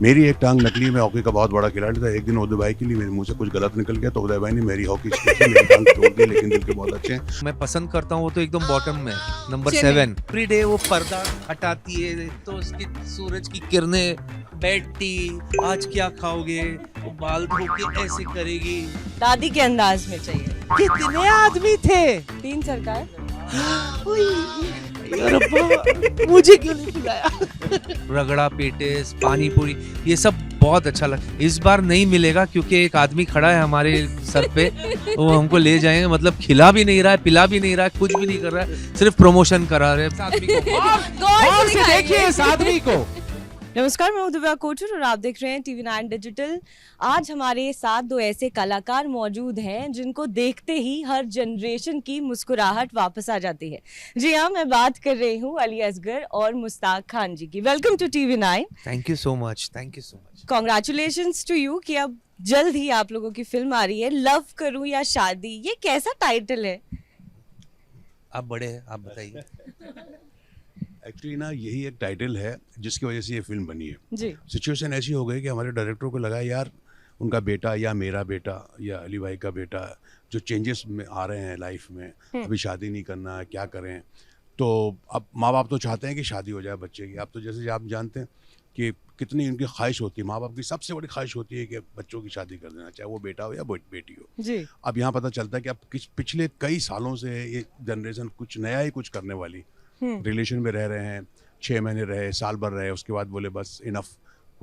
मेरी एक टांग नकली, मैं हॉकी का बहुत बड़ा खिलाड़ी था। एक दिन उदय भाई के लिए मेरे मुंह से कुछ गलत निकल गया तो उदय भाई ने मेरी हॉकी सीखी, मेरी टांग तोड़ दी, लेकिन दिल के बहुत अच्छे हैं। मैं पसंद करता हूँ वो तो एकदम बॉटम में, नंबर चलिए। 7। एवरी डे वो पर्दा हटाती है तो उसकी सूरज की किरणें बैठती, आज क्या खाओगे, वो बाल धो के ऐसे करेगी। दादी के अंदाज में चाहिए। कितने आदमी थे 3 सरकार। मुझे क्यों नहीं बुलाया। रगड़ा पेटिस, पानी पूरी, ये सब बहुत अच्छा लगा। इस बार नहीं मिलेगा क्योंकि एक आदमी खड़ा है हमारे सर पे, वो हमको ले जाएंगे। मतलब खिला भी नहीं रहा है, पिला भी नहीं रहा है, कुछ भी नहीं कर रहा है, सिर्फ प्रमोशन करा रहे हैं इस आदमी को। गौर से देखिए इस आदमी को। नमस्कार, मैं हूं दिव्या कोचर और आप देख रहे हैं टीवी 9 डिजिटल। आज हमारे साथ 2 ऐसे कलाकार मौजूद हैं जिनको देखते ही हर जनरेशन की मुस्कुराहट वापस आ जाती है। जी हाँ, मैं बात कर रही हूँ अली असगर और मुस्ताक खान जी की। Welcome to TV 9। Thank you so much, thank you so much. Congratulations to you कि अब जल्द ही आप लोगों की फिल्म आ रही है, लव करूं या शादी। ये कैसा टाइटल है? आप बड़े हैं, आप बताइए। एक्चुअली ना यही एक टाइटल है जिसकी वजह से ये फिल्म बनी है। जी। सिचुएशन ऐसी हो गई कि हमारे डायरेक्टर को लगा यार उनका बेटा या मेरा बेटा या अली भाई का बेटा जो चेंजेस में आ रहे हैं लाइफ में, अभी शादी नहीं करना है, क्या करें। तो अब माँ बाप तो चाहते हैं कि शादी हो जाए बच्चे की। अब तो जैसे आप जानते हैं कि कितनी उनकी ख्वाहिश होती है, माँ बाप की सबसे बड़ी ख्वाहिश होती है कि बच्चों की शादी कर देना, चाहे वो बेटा हो या बेटी हो। जी। अब यहाँ पता चलता है कि अब पिछले कई सालों से ये जनरेशन कुछ नया ही कुछ करने वाली, रिलेशन में रह रहे हैं, 6 महीने रहे, साल भर रहे, उसके बाद बोले बस इनफ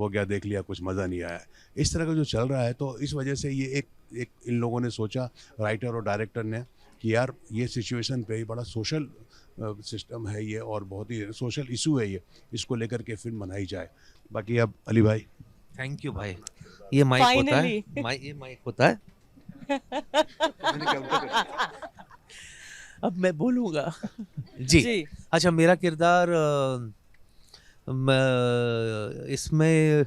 हो गया, देख लिया, कुछ मज़ा नहीं आया। इस तरह का जो चल रहा है, तो इस वजह से ये एक इन लोगों ने सोचा, राइटर और डायरेक्टर ने, कि यार ये सिचुएशन पे ही बड़ा सोशल सिस्टम है ये और बहुत ही सोशल इशू है ये, इसको लेकर के फिल्म बनाई जाए। बाकी अब अली भाई। थैंक यू भाई। ये माइक होता है, Finally. ये माइक होता है। अब मैं बोलूँगा जी। अच्छा, मेरा किरदार इसमें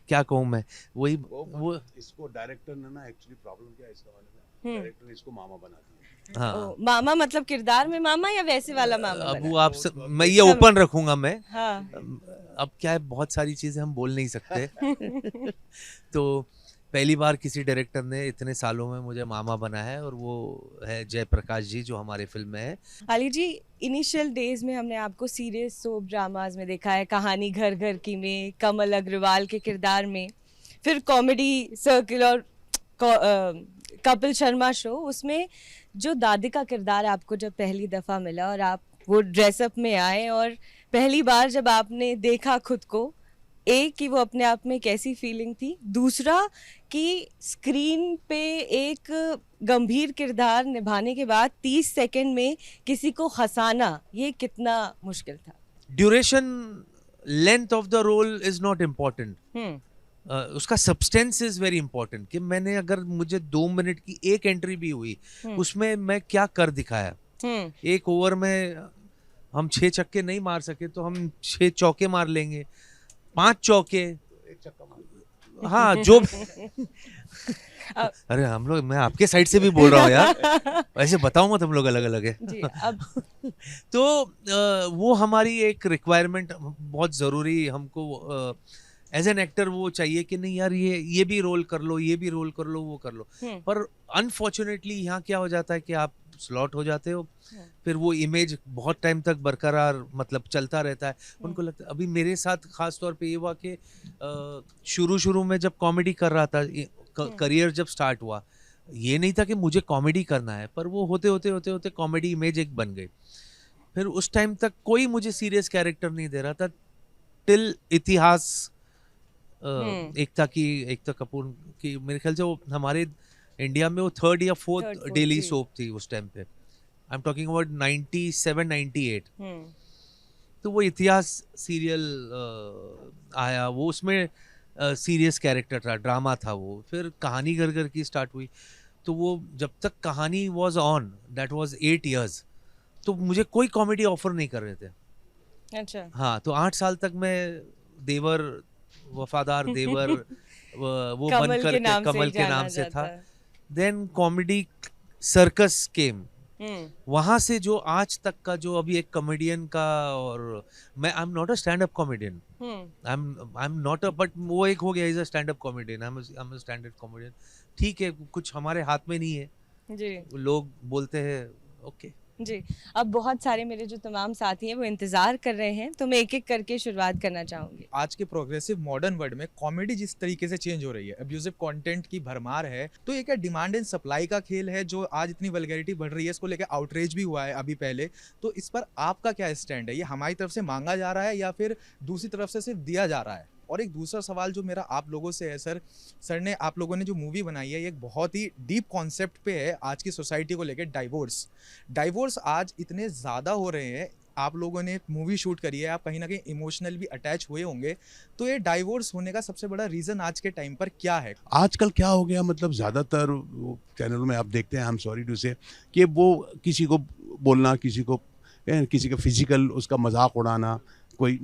क्या कहूँ मैं, वही वो इसको डायरेक्टर ने ना एक्चुअली प्रॉब्लम क्या है इसका वाले में, डायरेक्टर ने इसको मामा बना दिया। हाँ, मामा मतलब किरदार में मामा या वैसे वाला मामा अब बना? वो आप मैं ये ओपन रखूंगा मैं। हाँ। अब क्या है, बहुत सारी चीजें हम बोल नहीं सकते। तो पहली बार किसी डायरेक्टर ने इतने सालों में मुझे मामा बनाया है, और वो है जयप्रकाश जी जो हमारे फिल्म में है। अली जी, इनिशियल डेज में हमने आपको सीरियस सोप ड्रामाज में देखा है, कहानी घर घर की में कमल अग्रवाल के किरदार में, फिर कॉमेडी सर्किल और कपिल शर्मा शो। उसमें जो दादी का किरदार आपको जब पहली दफ़ा मिला और आप वो ड्रेसअप में आए और पहली बार जब आपने देखा खुद को, एक कि वो अपने आप में कैसी फीलिंग थी, दूसरा कि स्क्रीन पे एक गंभीर किरदार निभाने के बाद 30 सेकंड में किसी को हंसाना, ये कितना मुश्किल था? Duration, length of the role is not important, उसका सब्सटेंस इज वेरी इंपॉर्टेंट। कि मैंने, अगर मुझे 2 मिनट की एक एंट्री भी हुई, उसमें मैं क्या कर दिखाया। एक ओवर में हम 6 छक्के नहीं मार सके तो हम 6 चौके मार लेंगे, 5 चौके, एक चक्का मार। हाँ जो अरे हम लोग, मैं आपके साइड से भी बोल रहा हूँ यार, ऐसे बताऊँ मत, हम लोग अलग अलग है जी। अब तो वो हमारी एक रिक्वायरमेंट बहुत ज़रूरी, हमको एज एन एक्टर वो चाहिए कि नहीं यार, ये भी रोल कर लो, ये भी रोल कर लो, वो कर लो। पर अनफॉर्चुनेटली यहाँ क्या हो जाता है कि आप स्लॉट हो जाते हो, फिर वो इमेज बहुत टाइम तक बरकरार मतलब चलता रहता है। उनको लगता है, अभी मेरे साथ खास तौर पे ये हुआ कि शुरू में जब कॉमेडी कर रहा था, करियर जब स्टार्ट हुआ, ये नहीं था कि मुझे कॉमेडी करना है, पर वो होते होते कॉमेडी इमेज एक बन गई। फिर उस टाइम तक कोई मुझे सीरियस कैरेक्टर नहीं दे रहा था, टिल इतिहास एकता कपूर की, मेरे ख्याल से वो हमारे इंडिया में वो 3rd या 4th डेली सोप थी उस टाइम पे। I am talking about 97-98। तो वो इतिहास सीरियल आया, वो उसमें सीरियस कैरेक्टर था, ड्रामा था वो। फिर कहानी घर घर की स्टार्ट हुई, तो वो जब तक कहानी was on, that was 8 years, तो मुझे कोई कॉमेडी ऑफर नहीं कर रहे थे। अच्छा। हाँ, तो 8 साल तक मैं देवर, वफादार देवर, वो कमल बनकर के कमल के नाम से था। देन कॉमेडी सर्कस केम, वहां से जो आज तक का जो अभी एक कॉमेडियन का, और मैं I am not a stand up comedian, I am not a, but वो एक हो गया, is a stand up comedian, I am a stand up comedian. ठीक है, कुछ हमारे हाथ में नहीं है जी लोग बोलते हैं, ओके। जी। अब बहुत सारे मेरे जो तमाम साथी हैं वो इंतजार कर रहे हैं, तो मैं एक एक करके शुरुआत करना चाहूंगी। आज के प्रोग्रेसिव मॉडर्न वर्ल्ड में कॉमेडी जिस तरीके से चेंज हो रही है, अब्यूजिव कंटेंट की भरमार है, तो ये क्या डिमांड एंड सप्लाई का खेल है जो आज इतनी वल्गैरिटी बढ़ रही है, इसको लेकर आउटरीच भी हुआ है अभी पहले, तो इस पर आपका क्या स्टैंड है? ये हमारी तरफ से मांगा जा रहा है या फिर दूसरी तरफ से सिर्फ दिया जा रहा है? और एक दूसरा सवाल जो मेरा आप लोगों से है, सर ने आप लोगों ने जो मूवी बनाई है ये एक बहुत ही डीप कॉन्सेप्ट पे है आज की सोसाइटी को लेकर। डाइवोर्स आज इतने ज़्यादा हो रहे हैं, आप लोगों ने मूवी शूट करी है, आप कहीं ना कहीं इमोशनल भी अटैच हुए होंगे, तो ये डाइवोर्स होने का सबसे बड़ा रीज़न आज के टाइम पर क्या है? आजकल क्या हो गया, मतलब ज़्यादातर चैनलों में आप देखते हैं, आई एम सॉरी टू से, कि वो किसी को बोलना, किसी का फिजिकल उसका मजाक उड़ाना, कोई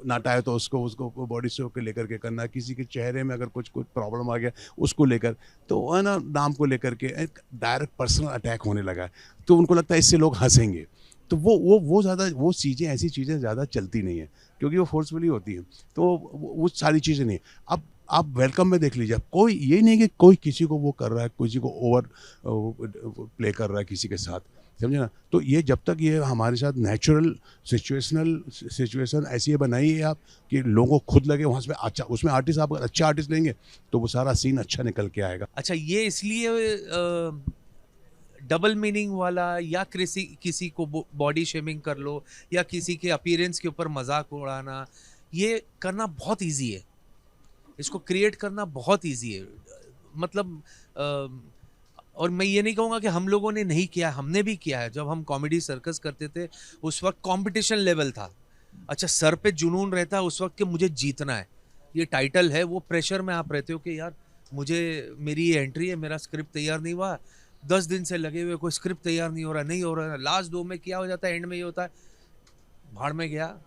नाटा है तो उसको बॉडी शो के लेकर के करना, किसी के चेहरे में अगर कुछ प्रॉब्लम आ गया उसको लेकर, तो है ना, नाम को लेकर के एक डायरेक्ट पर्सनल अटैक होने लगा है। तो उनको लगता है इससे लोग हंसेंगे, तो वो ज़्यादा वो चीज़ें, ऐसी चीज़ें ज़्यादा चलती नहीं है क्योंकि वो फोर्सफुली होती हैं, तो वो सारी चीज़ें नहीं। अब आप वेलकम में देख लीजिए, कोई ये नहीं कि कोई किसी को वो कर रहा है, किसी को ओवर प्ले कर रहा है किसी के साथ, समझे ना। तो ये जब तक ये हमारे साथ नेचुरल सिचुएशन ऐसी बनाई है आप कि लोगों को खुद लगे वहाँ से अच्छा, उसमें आर्टिस्ट आप अगर अच्छा आर्टिस्ट लेंगे तो वो सारा सीन अच्छा निकल के आएगा। अच्छा, ये इसलिए डबल मीनिंग वाला, या किसी को बॉडी शेमिंग कर लो, या किसी के अपीयरेंस के ऊपर मजाक उड़ाना, ये करना बहुत इजी है, इसको क्रिएट करना बहुत इजी है। मतलब और मैं ये नहीं कहूँगा कि हम लोगों ने नहीं किया, हमने भी किया है। जब हम कॉमेडी सर्कस करते थे उस वक्त कंपटीशन लेवल था। अच्छा, सर पे जुनून रहता है उस वक्त कि मुझे जीतना है, ये टाइटल है, वो प्रेशर में आप रहते हो कि यार मुझे, मेरी ये एंट्री है, मेरा स्क्रिप्ट तैयार नहीं हुआ, 10 दिन से लगे हुए, कोई स्क्रिप्ट तैयार नहीं हो रहा, लास्ट 2 में क्या हो जाता है, एंड में ये होता है, भाड़ में गया,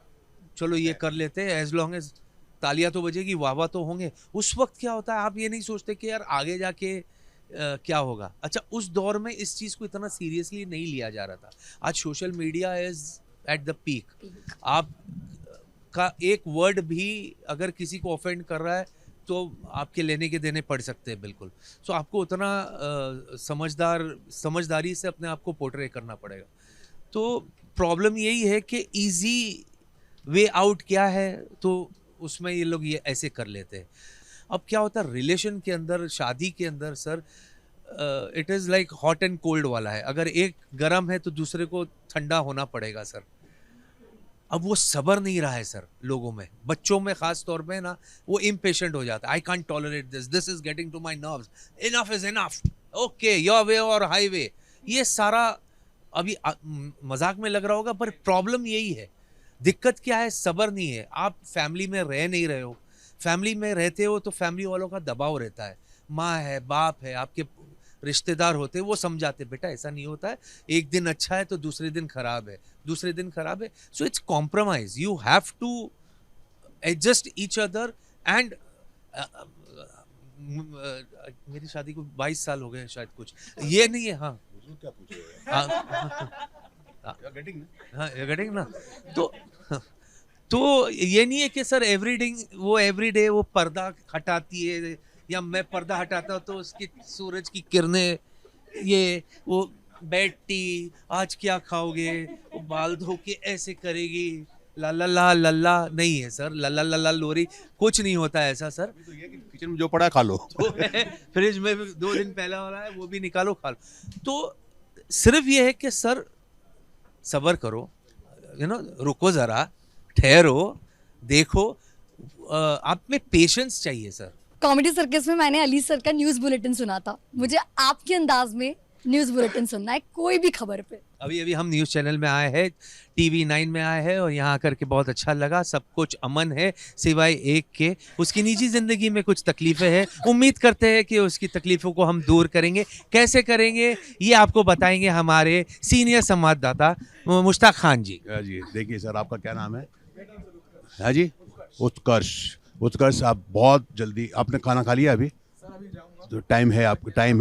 चलो ये कर लेते हैं, एज लॉन्ग एज तालियां तो बजेगी, वाह तो होंगे। उस वक्त क्या होता है, आप ये नहीं सोचते कि यार आगे जाके क्या होगा। अच्छा, उस दौर में इस चीज़ को इतना सीरियसली नहीं लिया जा रहा था। आज social media is at the peak, आप का एक वर्ड भी अगर किसी को ऑफेंड कर रहा है तो आपके लेने के देने पड़ सकते हैं, बिल्कुल। सो आपको उतना समझदारी से अपने आप को पोर्ट्रे करना पड़ेगा। तो प्रॉब्लम यही है कि इजी वे आउट क्या है, तो उसमें ये लोग ये ऐसे कर लेते हैं। अब क्या होता है रिलेशन के अंदर, शादी के अंदर, sir it is like hot and cold वाला है। अगर एक गर्म है तो दूसरे को ठंडा होना पड़ेगा सर। अब वो सब्र नहीं रहा है सर लोगों में, बच्चों में खास तौर पे ना, वो इम्पेशेंट हो जाता है। I can't tolerate this is getting to my nerves, enough is enough, okay your way or highway. ये सारा अभी मजाक में लग रहा होगा, पर प्रॉब्लम यही है। दिक्कत क्या है, सब्र नहीं है। आप फैमिली में रह नहीं रहे हो, फैमिली में रहते हो तो फैमिली वालों का दबाव रहता है, माँ है, बाप है, आपके रिश्तेदार होते हैं, वो समझाते बेटा ऐसा नहीं होता है, एक दिन अच्छा है तो दूसरे दिन खराब है, दूसरे दिन खराब है। So it's compromise, you have to adjust each other. And मेरी शादी को 22 साल हो गए शायद, कुछ ये नहीं है। हाँ क्या पूछ रहे हाँ, गेटिंग ना। तो ये नहीं है कि सर एवरीडे वो पर्दा हटाती है, या मैं पर्दा हटाता हूँ तो उसकी सूरज की किरणें, ये वो बैठती, आज क्या खाओगे, वो बाल धो के ऐसे करेगी, ला ला ला लल्ला, नहीं है सर, लल्ला लल्ला लोरी कुछ नहीं होता है ऐसा सर। तो ये कि किचन में जो पड़ा है खा लो, फ्रिज में 2 दिन पहला हो रहा है वो भी निकालो खा लो। तो सिर्फ ये है कि सर सब्र करो, रुको जरा, ठहरो, देखो, आप में पेशेंस चाहिए सर। कॉमेडी सर्कस में मैंने अली सर का न्यूज़ बुलेटिन सुना था, मुझे आपके अंदाज में न्यूज़ बुलेटिन सुनना है कोई भी खबर पे। अभी हम न्यूज़ चैनल में आए हैं, TV9 में आए हैं, और यहाँ आकर के बहुत अच्छा लगा। सब कुछ अमन है सिवाय एक के, उसकी निजी ज़िंदगी में कुछ तकलीफ़ें हैं। उम्मीद करते हैं कि उसकी तकलीफ़ों को हम दूर करेंगे। कैसे करेंगे ये आपको बताएंगे हमारे सीनियर संवाददाता मुश्ताक खान जी। जी देखिए सर, आपका क्या नाम है? हाँ जी, उत्कर्ष, आप बहुत जल्दी, आपने खाना खा लिया अभी? तो टाइम है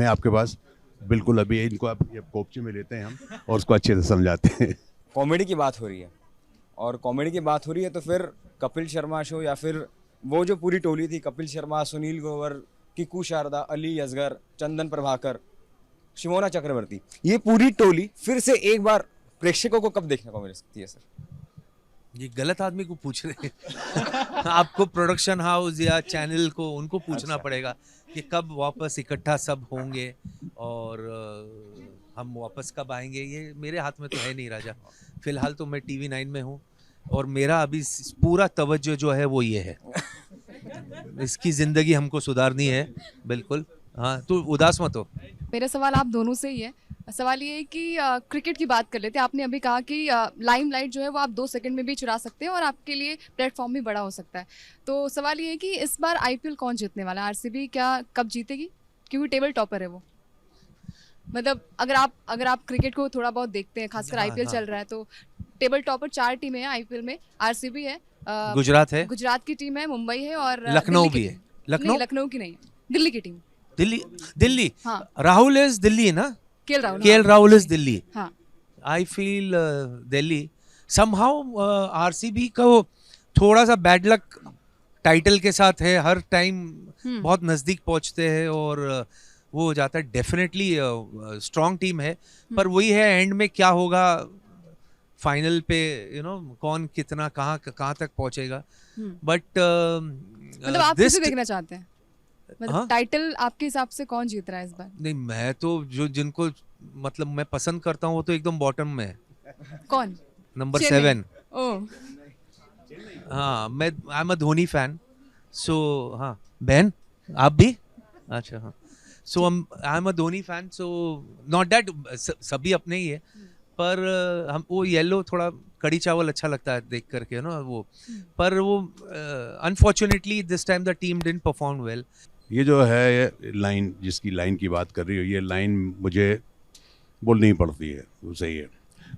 आपके पास, बिल्कुल। अभी इनको आप ये कोपचे में लेते हैं हम और उसको अच्छे से समझाते हैं। कॉमेडी की बात हो रही है और कॉमेडी की बात हो रही है तो फिर कपिल शर्मा शो, या फिर वो जो पूरी टोली थी, कपिल शर्मा, सुनील ग्रोवर, किकू शारदा, अली असगर, चंदन प्रभाकर, शिमोना चक्रवर्ती, ये पूरी टोली फिर से एक बार प्रेक्षकों को कब देखने को मिल सकती है सर? ये गलत आदमी को पूछ रहे हैं। आपको प्रोडक्शन हाउस या चैनल को उनको पूछना पड़ेगा कि कब वापस इकट्ठा सब होंगे और हम वापस कब आएंगे। ये मेरे हाथ में तो है नहीं राजा। फिलहाल तो मैं TV9 में हूँ और मेरा अभी पूरा तवज्जो जो है वो ये है, इसकी जिंदगी हमको सुधारनी है बिल्कुल। हाँ, तो उदास मत हो। मेरा सवाल आप दोनों से ही है। सवाल ये है कि क्रिकेट की बात कर लेते हैं। आपने अभी कहा कि लाइमलाइट जो है वो आप 2 सेकंड में भी चुरा सकते हैं और आपके लिए प्लेटफॉर्म भी बड़ा हो सकता है। तो सवाल ये है कि इस बार IPL कौन जीतने वाला है? RCB क्या कब जीतेगी? क्योंकि टेबल टॉपर है वो। मतलब अगर आप क्रिकेट को थोड़ा बहुत देखते हैं, खासकर हाँ, IPL हाँ। चल रहा है, तो टेबल टॉपर 4 टीमें हैं IPL में। RCB है, गुजरात है, गुजरात की टीम है, मुंबई है और लखनऊ दिल्ली की भी है। टीम। नहीं, लखनऊ की नहीं है, दिल्ली की टीम। दिल्ली हाँ, राहुल इज दिल्ली ना, KL राहुल इज दिल्ली। हाँ, I feel Delhi somehow. RCB का वो थोड़ा सा बैड लक टाइटल के साथ है, हर टाइम बहुत नजदीक पहुंचते हैं और वो हो जाता है। डेफिनेटली स्ट्रॉन्ग टीम है, पर वही है एंड में क्या होगा फाइनल पे, कौन कितना कहाँ तक पहुंचेगा। बट मतलब आप किसे देखना चाहते हैं? मतलब हाँ? टाइटल आपके हिसाब से कौन जीत रहा है इस बार? नहीं, मैं तो जिनको मतलब मैं पसंद करता हूँ वो तो एकदम बॉटम में है। कौन? नंबर चेन्नई। 7। ओह, हाँ, मैं I am a Dhoni fan. So हाँ, बहन आप भी? अच्छा हाँ। So I am a Dhoni fan. So not that सभी अपने ही है, पर हम वो येलो थोड़ा कड़ी चावल अच्छा लगता है देख करके ना वो। पर वो unfortunately this time the team didn't perform well. ये जो है ये लाइन, जिसकी लाइन की बात कर रही हो, ये लाइन मुझे बोलनी ही पड़ती है, वो सही है।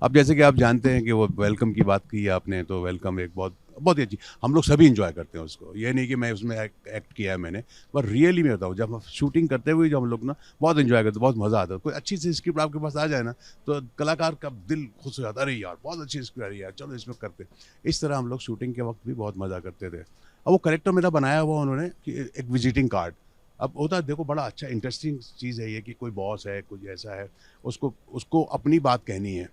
अब जैसे कि आप जानते हैं कि वो वेलकम की बात की है आपने, तो वेलकम एक बहुत बहुत ही अच्छी, हम लोग सभी इंजॉय करते हैं उसको। ये नहीं कि मैं उसमें एक्ट किया है मैंने, पर रियली मैं बताऊँ, जब हम शूटिंग करते हुए जब हम लोग ना बहुत इंजॉय करते, बहुत मज़ा आता है। कोई अच्छी सी स्क्रिप्ट आपके पास आ जाए ना, तो कलाकार का दिल खुश हो जाता है, अरे यार बहुत अच्छी स्क्रिप्ट आ रही है यार, चलो इसमें करते। इस तरह हम लोग शूटिंग के वक्त भी बहुत मज़ा करते थे। अब वो कैरेक्टर मेरा बनाया हुआ उन्होंने कि एक विजिटिंग कार्ड। अब होता है, देखो बड़ा अच्छा इंटरेस्टिंग चीज़ है ये कि कोई बॉस है, कुछ ऐसा है, उसको अपनी बात कहनी है,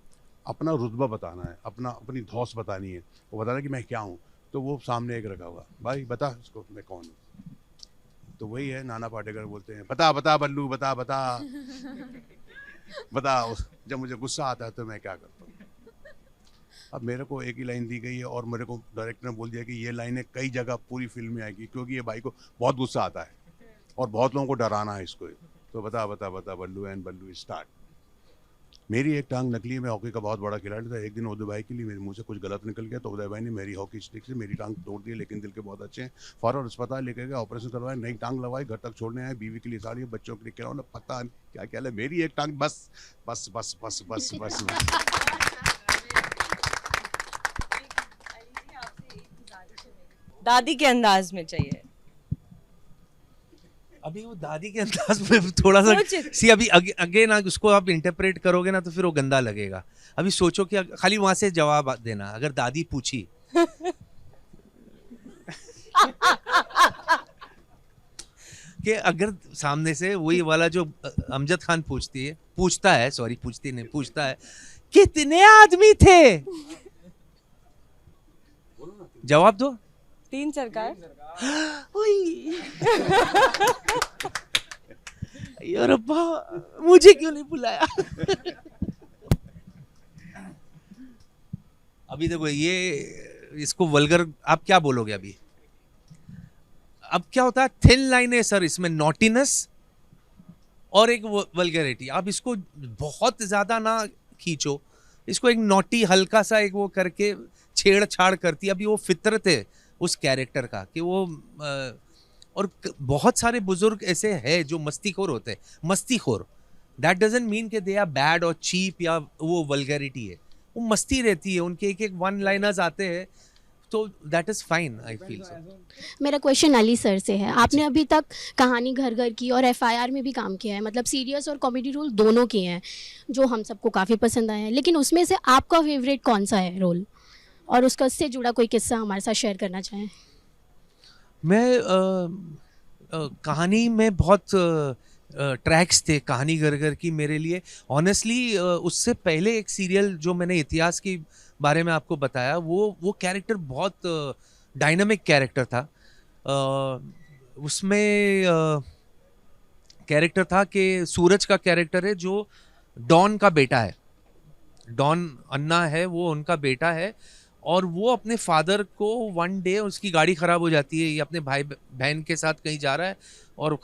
अपना रुतबा बताना है, अपनी धौस बतानी है, वो बताना कि मैं क्या हूँ। तो वो सामने एक रखा हुआ, भाई बता इसको मैं कौन हूँ। तो वही है, नाना पाटेकर बोलते हैं बता बता बल्लू बता बता बता। जब मुझे गुस्सा आता है तो मैं क्या करता हूँ। अब मेरे को एक ही लाइन दी गई है और मेरे को डायरेक्टर ने बोल दिया कि ये लाइनें कई जगह पूरी फिल्म में आएगी, क्योंकि ये भाई को बहुत गुस्सा आता है और बहुत लोगों को डराना है इसको। तो बता बता बता बल्लू एंड बल्लू स्टार्ट। मेरी एक टांग नकली है, मैं हॉकी का बहुत बड़ा खिलाड़ी था। एक दिन उदय भाई के लिए मेरे मुंह से कुछ गलत निकल गया, तो उदय भाई ने मेरी हॉकी स्टिक से मेरी टांग तोड़ दी, लेकिन दिल के बहुत अच्छे हैं। फौरन अस्पताल लेके गए, ऑपरेशन करवाया, नई टांग लगवाई, घर तक छोड़ने आए, बीवी के लिए साड़ी, बच्चों के लिए खिलौना, पता नहीं क्या क्या है। मेरी एक टांग बस बस बस बस बस बस, बस। दादी के अंदाज में चाहिए। अभी वो दादी के अंदाज में थोड़ा सा सी, अभी अगेन उसको आप इंटरप्रेट करोगे ना तो फिर वो गंदा लगेगा। अभी सोचो कि खाली वहां से जवाब देना, अगर दादी पूछी कि अगर सामने से वही वाला जो अमजद खान पूछता है कितने आदमी थे, जवाब दो। 3 सरकार। रब्बा, मुझे क्यों नहीं बुलाया। अभी देखो ये इसको वल्गर आप क्या बोलोगे अभी। अब क्या होता है, थिन लाइन है सर इसमें, नॉटीनेस और एक वल्गैरिटी। आप इसको बहुत ज्यादा ना खींचो, इसको एक नॉटी हल्का सा एक वो करके छेड़छाड़ करती है। अभी वो फितरत है उस कैरेक्टर का कि वो और बहुत सारे बुजुर्ग ऐसे हैं जो मस्तीखोर होते हैं, मस्तीखोर। दैट डजंट मीन कि दे आर बैड और चीप या वो वल्गैरिटी है, वो मस्ती रहती है, उनके एक एक वन लाइनर्स आते हैं, तो that is fine, I feel so. मेरा क्वेश्चन अली सर से है। आपने अभी तक कहानी घर घर की और FIR में भी काम किया है, मतलब सीरियस और कॉमेडी रोल दोनों किए हैं जो हम सबको काफ़ी पसंद आए हैं, लेकिन उसमें से आपका फेवरेट कौन सा है रोल और उसका उससे जुड़ा कोई किस्सा हमारे साथ शेयर करना चाहें? मैं कहानी में बहुत ट्रैक्स थे कहानी घर घर की मेरे लिए ऑनेस्टली। उससे पहले एक सीरियल जो मैंने इतिहास के बारे में आपको बताया, वो कैरेक्टर बहुत डायनामिक कैरेक्टर था। उसमें कैरेक्टर था कि सूरज का कैरेक्टर है जो डॉन का बेटा है, डॉन अन्ना है वो उनका बेटा है, और वो अपने फादर को वन डे उसकी गाड़ी ख़राब हो जाती है, ये अपने भाई बहन के साथ कहीं जा रहा है और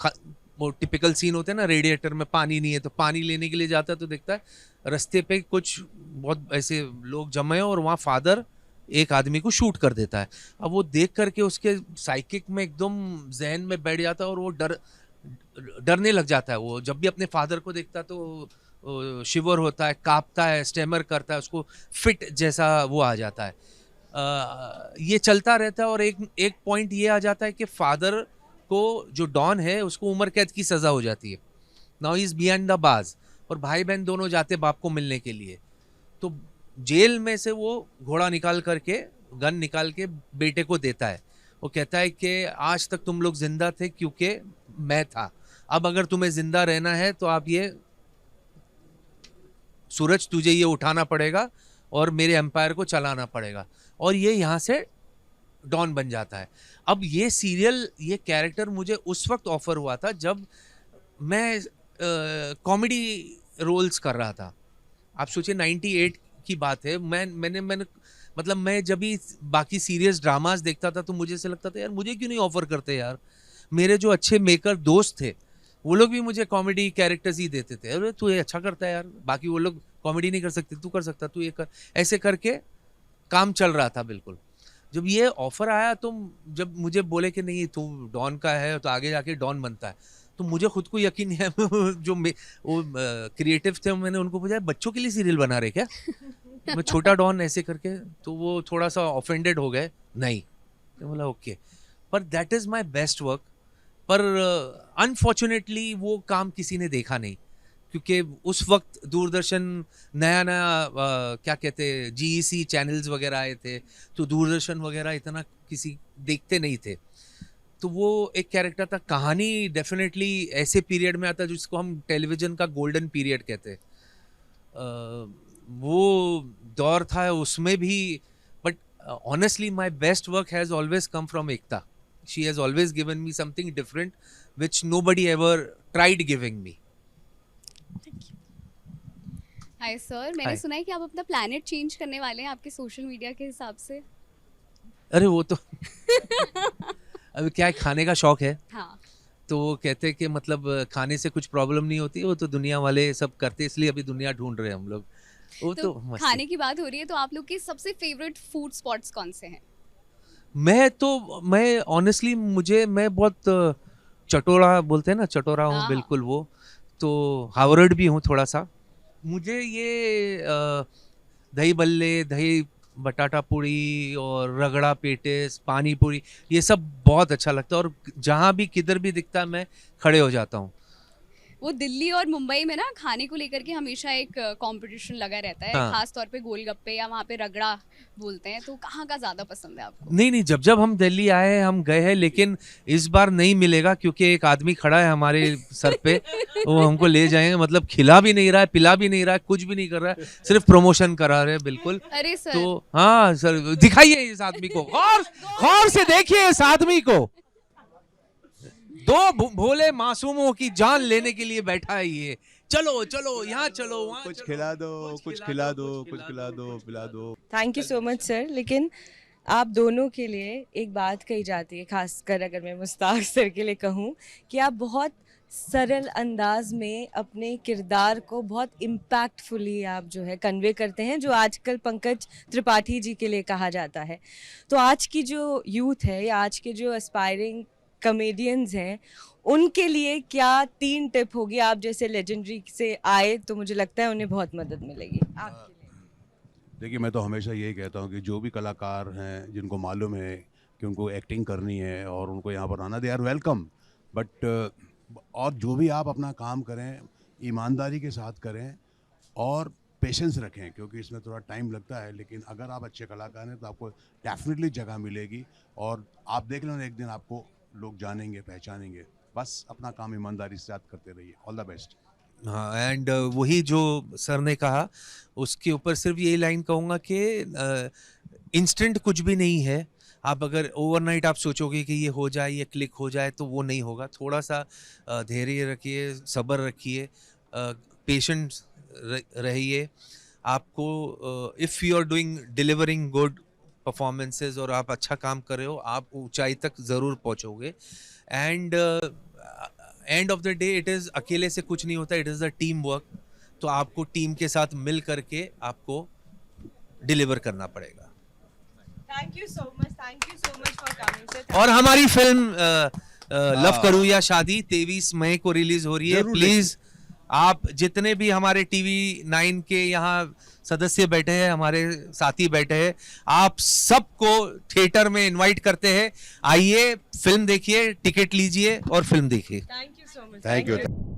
वो टिपिकल सीन होते हैं ना, रेडिएटर में पानी नहीं है तो पानी लेने के लिए जाता है तो देखता है रास्ते पे कुछ बहुत ऐसे लोग जमे हैं और वहाँ फादर एक आदमी को शूट कर देता है। अब वो देख करके उसके साइकिक में एकदम जहन में बैठ जाता है और वो डरने लग जाता है। वो जब भी अपने फादर को देखता है तो शिवर होता है, कांपता है, स्टेमर करता है, उसको फिट जैसा वो आ जाता है। ये चलता रहता है और एक पॉइंट ये आ जाता है कि फादर को जो डॉन है उसको उम्र कैद की सज़ा हो जाती है। नाउ इज बियॉन्ड द बाज, और भाई बहन दोनों जाते बाप को मिलने के लिए। तो जेल में से वो घोड़ा निकाल करके, गन निकाल के बेटे को देता है। वो कहता है कि आज तक तुम लोग जिंदा थे क्योंकि मैं था, अब अगर तुम्हें जिंदा रहना है तो आप ये सूरज तुझे ये उठाना पड़ेगा और मेरे एम्पायर को चलाना पड़ेगा, और ये यहाँ से डॉन बन जाता है। अब ये सीरियल, ये कैरेक्टर मुझे उस वक्त ऑफर हुआ था जब मैं कॉमेडी रोल्स कर रहा था। आप सोचिए 98 की बात है। मैंने मतलब मैं जब भी बाकी सीरियस ड्रामास देखता था तो मुझे ऐसे लगता था यार मुझे क्यों नहीं ऑफर करते यार। मेरे जो अच्छे मेकर दोस्त थे वो लोग भी मुझे कॉमेडी कैरेक्टर्स ही देते थे, अरे तू ये अच्छा करता है यार, बाकी वो लोग कॉमेडी नहीं कर सकते, तू कर सकता, तू ये कर। ऐसे करके काम चल रहा था बिल्कुल। जब ये ऑफर आया तो जब मुझे बोले कि नहीं तू डॉन का है तो आगे जाके डॉन बनता है, तो मुझे खुद को यकीन है जो वो क्रिएटिव थे मैंने उनको पूछा बच्चों के लिए सीरियल बना रहे क्या मैं छोटा डॉन ऐसे करके, तो वो थोड़ा सा ऑफेंडेड हो गए। नहीं, तो बोला ओके, पर that is my best work. पर अनफॉर्चुनेटली वो काम किसी ने देखा नहीं, क्योंकि उस वक्त दूरदर्शन नया क्या कहते हैं GEC चैनल्स वगैरह आए थे, तो दूरदर्शन वगैरह इतना किसी देखते नहीं थे। तो वो एक कैरेक्टर था। कहानी डेफिनेटली ऐसे पीरियड में आता है जिसको हम टेलीविज़न का गोल्डन पीरियड कहते हैं। वो दौर था उसमें भी। But honestly my best work has always come from Ekta. She has always given me something different which nobody ever tried giving me. Hi sir, मैंने सुना है कि आप अपना प्लैनेट चेंज करने वाले हैं आपके सोशल मीडिया के हिसाब से। अरे वो तो अभी क्या है, खाने का शौक है। हाँ, तो वो कहते हैं कि मतलब खाने से कुछ प्रॉब्लम नहीं होती, वो तो दुनिया वाले सब करते, इसलिए अभी दुनिया ढूंढ रहे हैं हम लोग। वो तो खाने की बात हो रही है तो आप लोग के सबसे फेवरेट फूड स्पॉट्स कौन से हैं? मैं ऑनेस्टली मैं बहुत चटोरा बोलते हैं ना, चटोरा हूँ हाँ। बिल्कुल। वो तो हावरड भी हूँ थोड़ा सा। मुझे ये दही बल्ले, दही बटाटा पूड़ी और रगड़ा पेटिस, पानी पूरी, ये सब बहुत अच्छा लगता है, और जहाँ भी किधर भी दिखता है मैं खड़े हो जाता हूँ। वो दिल्ली और मुंबई में ना खाने को लेकर के हमेशा एक कंपटीशन लगा रहता है। हाँ। खास तौर पे गोलगप्पे या वहाँ पे रगड़ा बोलते हैं, तो कहाँ का ज्यादा पसंद है आपको? नहीं, जब हम दिल्ली आए हम गए हैं, लेकिन इस बार नहीं मिलेगा क्योंकि एक आदमी खड़ा है हमारे सर पे, वो हमको ले जाएंगे। मतलब खिला भी नहीं रहा है, पिला भी नहीं रहा है, कुछ भी नहीं कर रहा है, सिर्फ प्रमोशन करा रहे हैं बिल्कुल। अरे सर, तो हाँ सर, दिखाइए इस आदमी को, गौर से देखिए इस आदमी को। दो भोले मासूमों की जान लेने के लिए बैठा है ये। चलो चलो, यहाँ चलो, वहाँ कुछ चलो, खिला दो, कुछ खिला दो, कुछ खिला दो, पिला दो। Thank you so much sir. लेकिन आप दोनों के लिए एक बात कही जाती है, खासकर अगर मैं मुश्ताक सर के लिए कहूँ, कि आप बहुत सरल अंदाज में अपने किरदार को बहुत इम्पैक्टफुली आप जो है कन्वे करते हैं, जो आजकल पंकज त्रिपाठी जी के लिए कहा जाता है। तो आज की जो यूथ है या आज के जो एस्पायरिंग कॉमेडियंस हैं, उनके लिए क्या 3 टिप होगी? आप जैसे लेजेंडरी से आए तो मुझे लगता है उन्हें बहुत मदद मिलेगी आपके लिए। देखिए, मैं तो हमेशा यही कहता हूँ कि जो भी कलाकार हैं जिनको मालूम है कि उनको एक्टिंग करनी है और उनको यहाँ पर आना, दे आर वेलकम। बट और जो भी आप अपना काम करें ईमानदारी के साथ करें, और पेशेंस रखें, क्योंकि इसमें थोड़ा टाइम लगता है, लेकिन अगर आप अच्छे कलाकार हैं तो आपको डेफिनेटली जगह मिलेगी और आप देख लेना एक दिन आपको लोग जानेंगे, पहचानेंगे। बस अपना काम ईमानदारी से साथ करते रहिए। All the best. हाँ, एंड वही जो सर ने कहा उसके ऊपर सिर्फ यही लाइन कहूँगा कि इंस्टेंट कुछ भी नहीं है। आप अगर ओवरनाइट आप सोचोगे कि ये हो जाए, ये क्लिक हो जाए, तो वो नहीं होगा। थोड़ा सा धैर्य रखिए, सब्र रखिए, पेशेंट रहिए। आपको if you are doing delivering good performances और आप अच्छा काम कर रहे हो, आप ऊंचाई तक ज़रूर पहुंचोगे। And end of the day it is अकेले से कुछ नहीं होता, it is a team work. तो आपको टीम के साथ मिल करके आपको डिलीवर करना पड़ेगा। Thank you so much for coming, sir. और हमारी फिल्म लव करूँ या शादी 23 मई को रिलीज हो रही है। प्लीज आप जितने भी हमारे टीवी 9 के यहाँ सदस्य बैठे हैं, हमारे साथी बैठे हैं, आप सबको थिएटर में इनवाइट करते हैं। आइए, फिल्म देखिए, टिकट लीजिए और फिल्म देखिए। Thank you so much. Thank you.